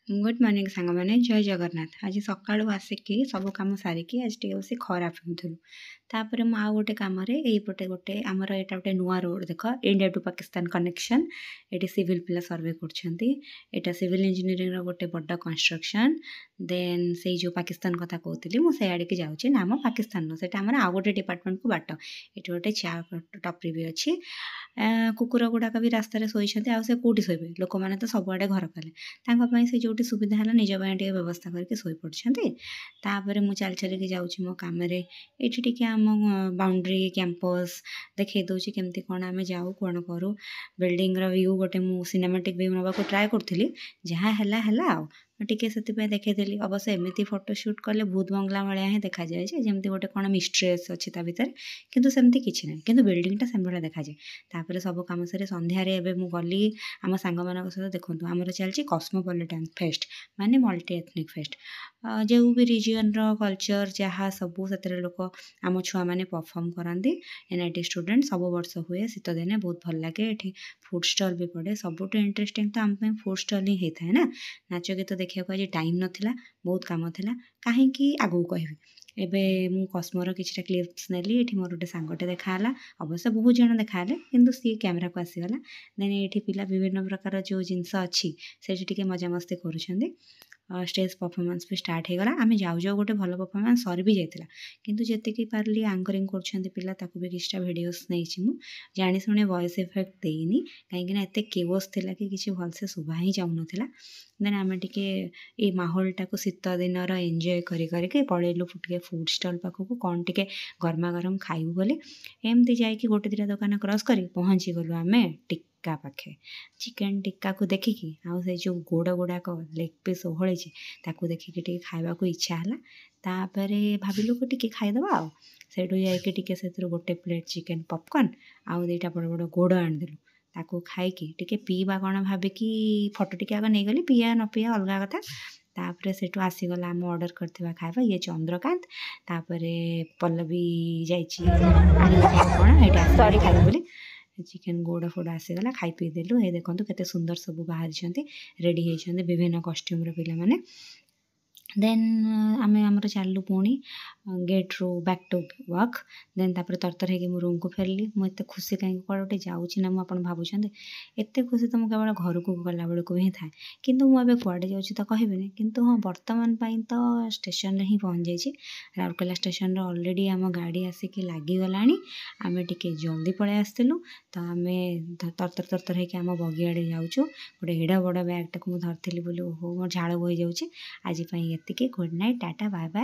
Good morning सांग मैंने जय जगन्नाथ। आज सकाळू आसिकी सब कम सारिकी आज टे बस खरा फिंगुलु तापर मु आउ गोटे कम एपटे गोटे आमर यहाँ गोटे नुआ रोड देख इंडिया टू पाकिस्तान कनेक्शन ये सिविल पिला सर्वे कर सिविल इंजीनियरिंग गोटे बड़ कंस्ट्रक्शन देन से जो पाकिस्तान कथा कहती मुझे आड़े जाऊँगी नाम पाकिस्तान से आउ गोटे डिपार्टमेंट को बाट ये गोटे चा टपरी भी अच्छी कुकुर गुड़ाक भी रास्तार शोचे आउ से कौटी शोबे लोक मैंने तो सबुआड़े घर कले से जो सुविधा है निज टे व्यवस्था करके शोई पड़ते तापर मुझे चल चलिकी जाऊँगी मो कम ये आम बाउंड्री कैंपस देखई दूसरी केमती कौन आम जाऊ कौन करूँ बिल्डिंग व्यू गोटे मु सिनेमेटिक व्यू नाक ट्राए करी जहाँ है टिके से देखी अवश्य एमती फोटोशूट कले भूत बंगला भाया ही देखा जाए जमी गोटे कौन मिस्ट्रेस अच्छी भितर किंतु सेमती किसी ना कि बिल्डिंगटा से भाया देखा जाए तापर सब कम से सन्धारे गली आम सांग मान सहित देखूँ आमर चलती कस्मोपोलिटान फेस्ट माने मल्टी एथनिक फेस्ट जो भी रिजन कल्चर जहाँ सबू से लोक आम छुआ मैंने परफॉर्म करती एनआईटी स्टूडेंट सब वर्ष हुए शीत दिने बहुत भल लगे ये फूड स्टॉल भी पड़े सबुठ इंटरेस्टिंग तो आम फूड स्टॉल ही होता है ना नाच गीत देखा आज टाइम नाला बहुत कम था कहीं आगू कह एबे मु कस्मोर किछटा क्लिप्स नेली एठी मोर गोटे सांगटे देखाला अवश्य बहुत जन देखाले किंतु सी कैमरा को आसीगला देन एठी पिला विभिन्न प्रकार जो जिनस अच्छी से टिके मजामस्ती करुछंदी स्टेज परफॉर्मेंस भी स्टार्ट हो गला आम जाऊ जाऊ गोटे भल परफॉर्मेंस सरी भी जाता किंतु जी पार्ली आंकरिंग कर पिला ताकू भी किछटा वीडियोस नहीं जानी शुणी वॉइस इफेक्ट देनी कहीं एत केओस थिला कि किसी भलसे शुभा ही जाऊन देन आम टिके ये माहौलटा को शीत दिन एंजॉय करके पलैलु टे फूड स्टॉल पाखक कौन टे गरमा गरम खाइबू बोली एमती जाकि गोटे दुटा दुकान क्रॉस कर पहुँची गलु आम टिक्का पाखे चिकेन टिक्का को देखिकी आउ से जो गोड़ गुड़ाक लेग पीस ओहली ताकू देखिकी टे खाइबा को इच्छा है तापर भाविलु को टिके खाईदबा आउ सेठू जाके से गोटे प्लेट चिकेन पॉपकॉर्न आउ दुटा बड़ बड़ गोड़ आनिदेलु ताकू खाइकी टिके पीवा कौन भाविकी फोटो टिके आग नहीं गली पीया न पीया अलग कथा तापर सेठू आसीगला आम ऑर्डर करथिबा खाइबा ये चंद्रकांत तापर पल्लवी जाइछि कौन एटा सॉरी खाइबा बोली चिकेन गोड़ फोड़ आसीगला खाई पी देलु ये देखो केते सुंदर सब बाहरी रेडी होती विभिन्न कॉस्ट्यूम पे मैंने देन आम आमर चलू पुणी गेट रू बैक टू वर्क देन तापर तरतर हो रूम को फेरली मुझे खुशी कहीं कौटे जाऊँगी ना मुझे भावुँ एत खुशी तो मुझे केवल घर को गला बेलू ही थाए किंतु मुझे कौड़े जाऊँगी तो कहबी किंतु हाँ बर्तमान तो स्टेशन रे ही पहुँच जाइए राउरकेला स्टेशन रे ऑलरेडी आम गाड़ी आसिक लगिगला आम टे जल्दी पलि आसलु तो आम तरतर तरतर होकर आम बगी आड़े जाऊँ गोटे एड़ा बड़ बैगटा को धरती बोली ओहो मोर झाड़ बही जाऊँगी आज एतिकी good night tata bye bye.